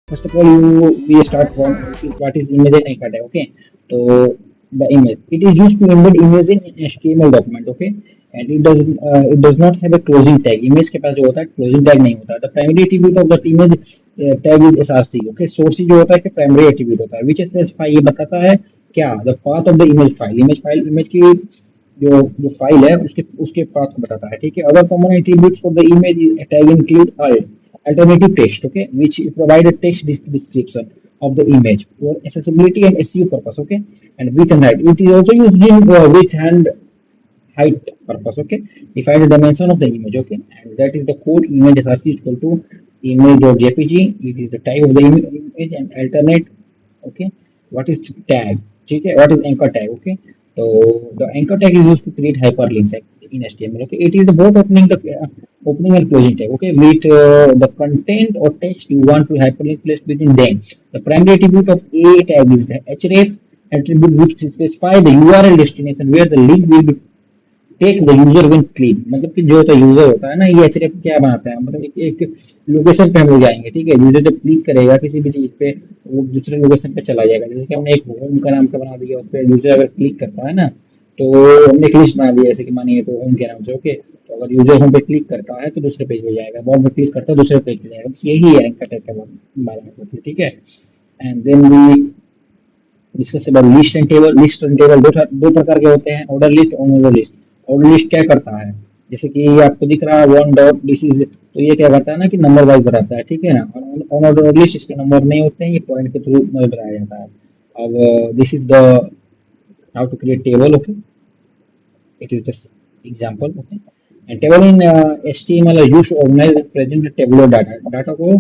First of all, we start from what is image and anchor tag. Okay, so the image, it is used to embed image in HTML document. Okay, and it does not have a closing tag. Image के पास जो होता है closing tag नहीं होता. The primary attribute of that image tag is src. Okay, source जो होता है कि primary attribute होता है, which specify ये बताता है क्या the path of the image file, image की जो जो फाइल है उसके उसके पाथ को बताता है. ठीक है. Other common attributes for the image tag include alternative text, okay, which provide a text description of the image for accessibility and SEO purpose, okay, and width and height. It is also used in width and height purpose, okay. Define the dimension of the image, okay, and that is the code image src equal to image.jpg. It is the type of the image and alternate, okay. What is tag? Okay, what is anchor tag? Okay, so the anchor tag is used to create hyperlinks in HTML. Okay, it is the both opening and closing tag. Okay, with the content or text you want to hyperlink placed within them. The primary attribute of a tag is the href attribute, which specify the URL destination where the link will be take the user when click. मतलब कि जो होता है user होता है ना, ये एचरेफ क्या बनाता है, मतलब एक लोकेशन पे हम लोग जाएंगे. ठीक है, यूजर जब क्लिक करेगा किसी भी चीज पे वो दूसरे लोकेशन पे चला जाएगा. जैसे कि हमने एक होम का नाम का बना दिया, उस पर यूजर अगर क्लिक करता है ना तो हमने एक लिस्ट बना दिया, जैसे कि मानिए तो होम के नाम से. ओके, तो अगर यूजर होम पे क्लिक करता है तो दूसरे पेज पे जाएगा, बॉम पे क्लिक करता है दूसरे पेज पे जाएगा. बस यही है एंकर टैग का बारे में. ठीक है, and then we discuss about list and table. List and table दो प्रकार के होते हैं, ऑर्डर लिस्ट और ऑर्डर लिस्ट. ऑर्डर लिस्ट क्या करता है, जैसे कि आपको दिख रहा है वन डॉट दिस इज, तो ये क्या करता है ना कि नंबर वाइज बताता है. ठीक है ना. और ऑर्डर लिस्ट इसके नंबर नहीं होते हैं, ये पॉइंट के थ्रू बताया जाता है. अब this is the how to create table. Okay, it is just example. Okay, and table in HTML are used to organize and present the tabular data को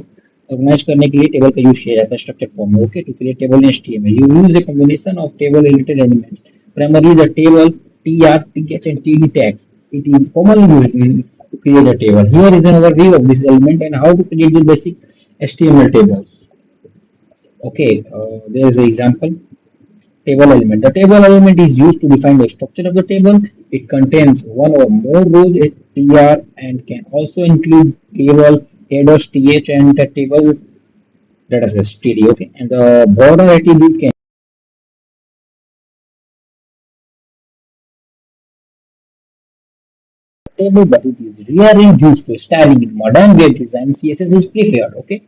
ऑर्गेनाइज करने के लिए टेबल का यूज किया जाता है स्ट्रक्चर फॉर्म में. Okay, to create table in HTML you use a combination of table related elements, primarily the table tr, th and td tags. It is commonly used to create a table. Here is an overview of this element and how to create the basic HTML tables. Okay, there is an example. Table element. The table element is used to define the structure of the table. It contains one or more rows at tr and can also include table headers th and the table data says td. Okay, and the border attribute can table, but it is rarely used to styling. In modern web design, CSS is preferred. Okay,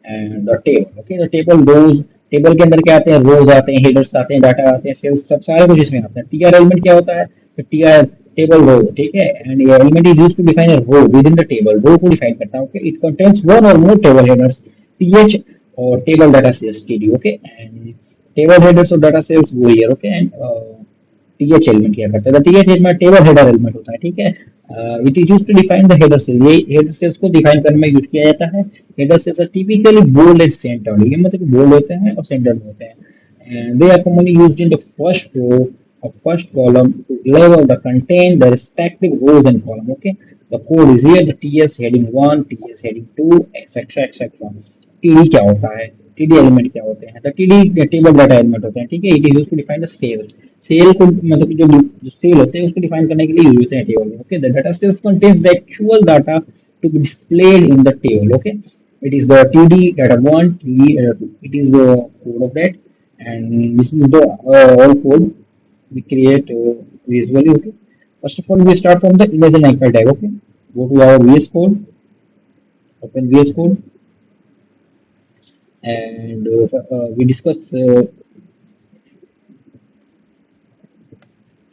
and the table. Okay, the table rows, table के अंदर क्या आते हैं, रोज आते हैं, headers आते हैं, data आते हैं, सेल्स, सब सारे कुछ इसमें आते हैं. टीआर एलिमेंट क्या होता है, तो टीआर टेबल रो. ठीक है, एंड ये element is used to define a row within the table. Row को डिफाइन करता है. Okay, it contains one or more table headers TH और table data cells TD. Okay, and table headers और data cells वो here. Okay, and TH element क्या करता है, TH element table header element होता है. ठीक है, it is used to define the header cell. ये हेडर सेल्स को डिफाइन करने में यूज किया जाता है. Header cells are typically bold and centered. ये मतलब बोल्ड होते हैं और सेंटर्ड होते हैं. And they are commonly used in the first row or first column to label the contain the respective rows and column. Okay, the code is here, the ts heading 1, ts heading 2, etc etc. td क्या होता है, td element क्या होते हैं, तो td table data element होते हैं. ठीक है, it is used to define the cell. Cell को मतलब जो सेल होते हैं उसको डिफाइन करने के लिए यूज होते हैं टेबल में. Okay, the data cells contains the actual data to be displayed in the table. Okay, it is the td data 1, td data 2. It is the code of that, and this is the all code we create visually. Okay, first of all we start from the image and anchor tag. Okay, go to our VS Code, open VS Code, and we discuss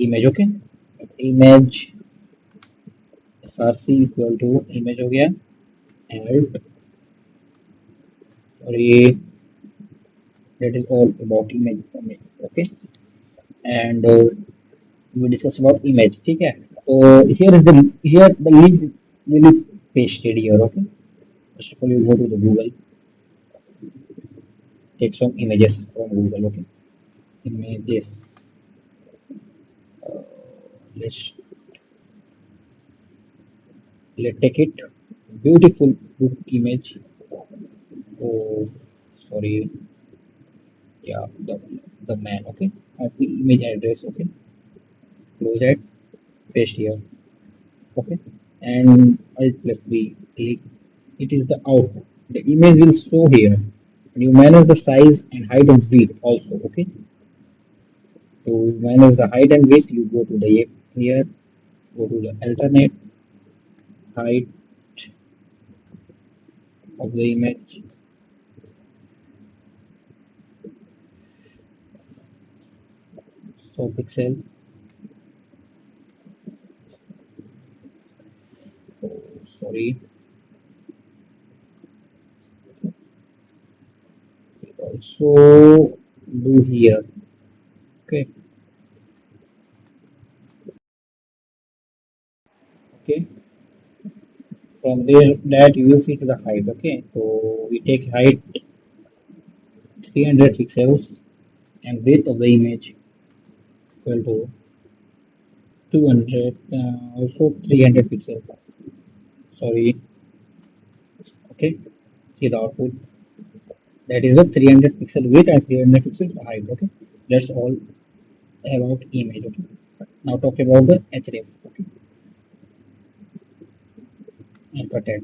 image. Okay, image src equal to image हो गया, add, और ये that is all about image. Okay, and we discuss about image. ठीक है, तो here the link will be pasted here. Okay, first of all you go to the Google, take some images from Google. Okay, images, let's take it, beautiful book image. Oh, sorry, yeah, the man. Okay, the image address. Okay, close it, paste here. Okay, and Alt plus B, click. It is the output. The image will show here. And you manage the size and height and width also. Okay, to manage the height and width, you go to the here, go to the alternate height of the image, so pixel. Oh, sorry, also do here. Okay, okay. From there, that you fix the height. Okay, so we take height 300 pixels and width of the image equal to 200, also 300 pixels. Sorry. Okay, see the output. That is a 300 pixel width and 300 pixel height. Okay, that's all about image. Okay, now talk about the href. Okay, anchor tag.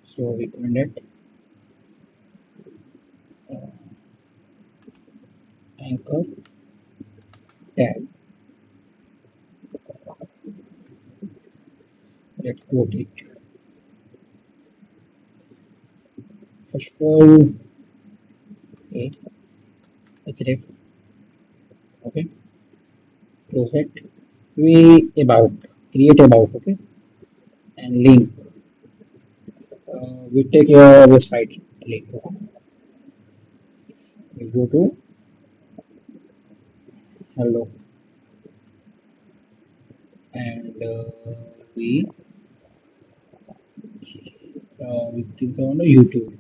So we comment that uh, anchor tag. Let's quote it. First of all, a href. Okay, close it. We about create about. Okay, and link. We take your website link. Okay? We go to hello and we click on the YouTube.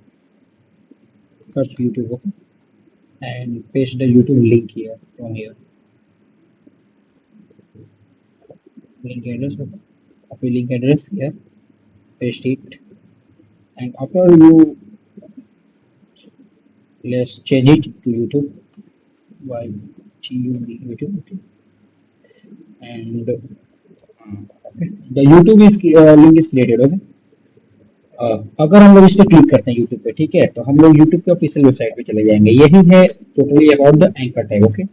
Search YouTube. Okay, and paste the YouTube link here from here. Link address. Okay, copy link address here. Paste it, and after you let's change it to YouTube by YouTube. Okay, and okay, the YouTube is link is created. Okay, अगर हम लोग इस पे click करते हैं YouTube पे, ठीक है, तो हम लोग YouTube के ऑफिशियल वेबसाइट पे चले जाएंगे. यही है totally about the anchor tag. Okay,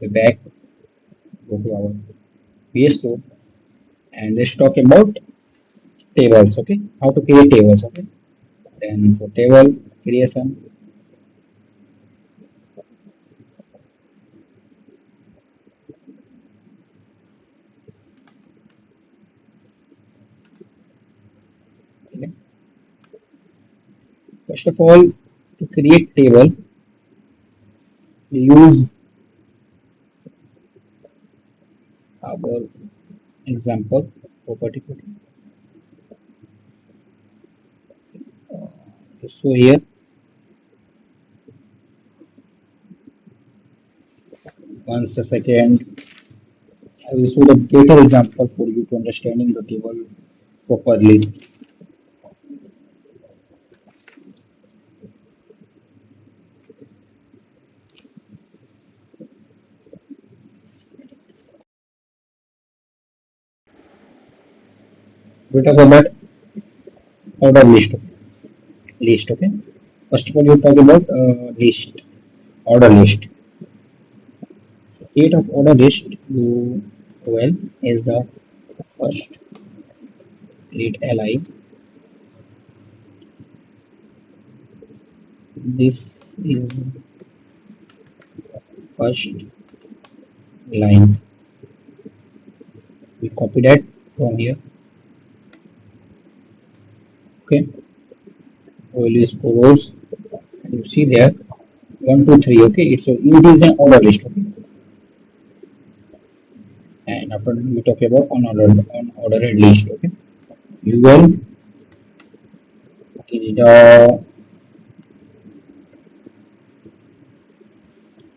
back go to our PS Code and let's talk about tables. Okay, how to create tables. Okay, then for table creation, okay. First of all, to create table, we use our example property. So here, once a second, I will show the better example for you to understanding the table properly. We talk about order list. List. Okay. First of all, you talk about list, order list. State of order list do well is the first create li. This is first line. We copy that from here. Okay. We will use for rows. You see there 1, 2, 3. Okay. It is an order list. Okay. And after we talk about unordered list. Okay. You will the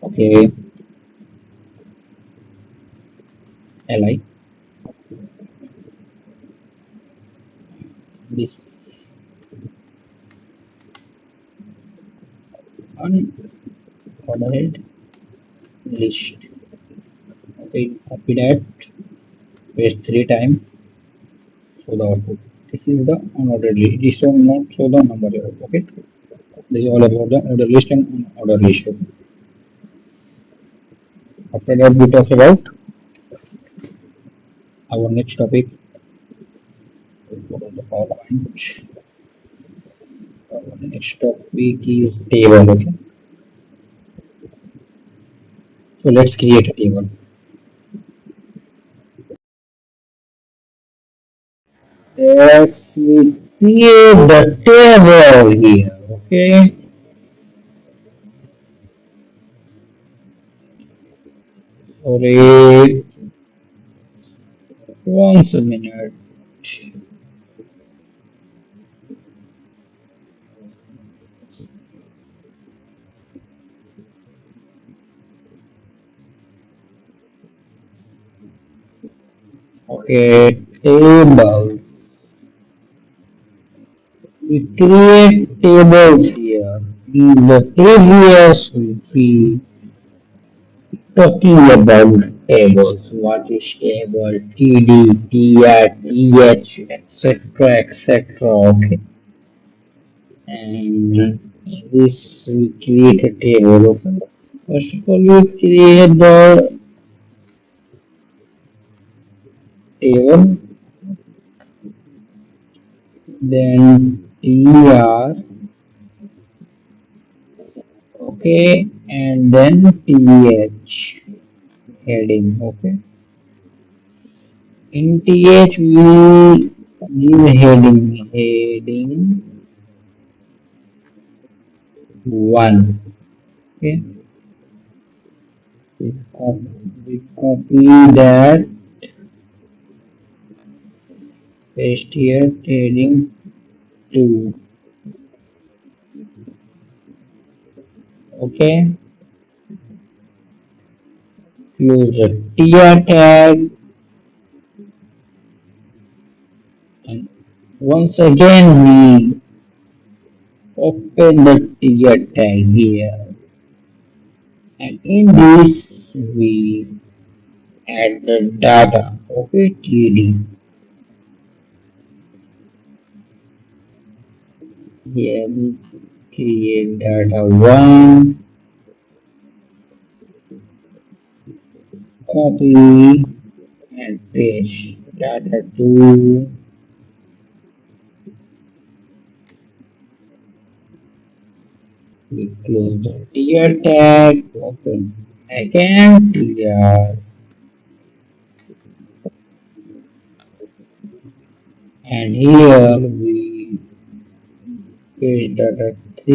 okay li this unordered list. Okay, copy that, paste 3 times, so the output. This is the unordered list. This will not show the number here. Okay, This is all about the order list and order ratio. After that, we talk about our next topic. The PowerPoint. Our next topic is table. Okay, so let's create a table. Let's we create the table here. Okay, sorry, once a minute. Okay, table. We create tables here. In the previous we talking about tables. What is table? TD, TR, TH, etc. etc. Okay. And in this we create a table. Okay. First of all, we create the table, then TR, okay, and then TH heading. Okay. In TH we give heading 1. Okay, we copy that, paste here heading 2. Okay, use the tr tag, and once again we open the tr tag here, and in this we add the data. Okay, td. Here we create data 1, copy and paste data 2. We close the tr tag, open again tr, and here we paste data 3,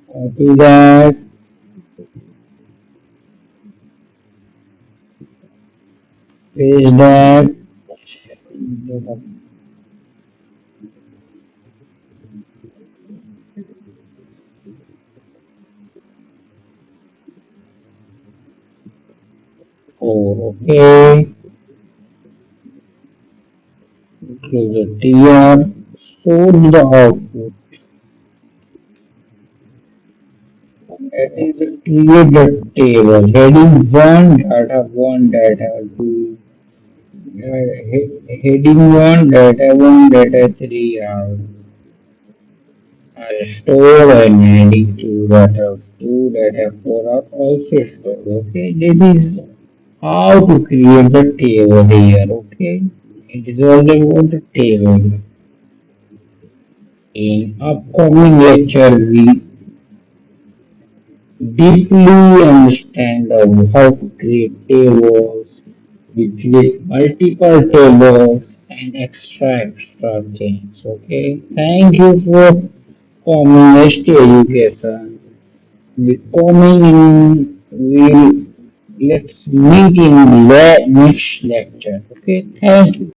copy that, paste that, okay, close the tr, store the output. That is create the table, heading 1, data 1, data 2, heading 1, data 1, data 3 are stored, and heading 2, data 2, data 4 are also stored. Okay, that is how to create the table here. Okay, it is all about the table. In upcoming lecture, we deeply understand how to create tables, we create multiple tables and extra things. Okay, thank you for coming ST-EDTCATION. We coming in, we let's meet in the next lecture. Okay, thank you.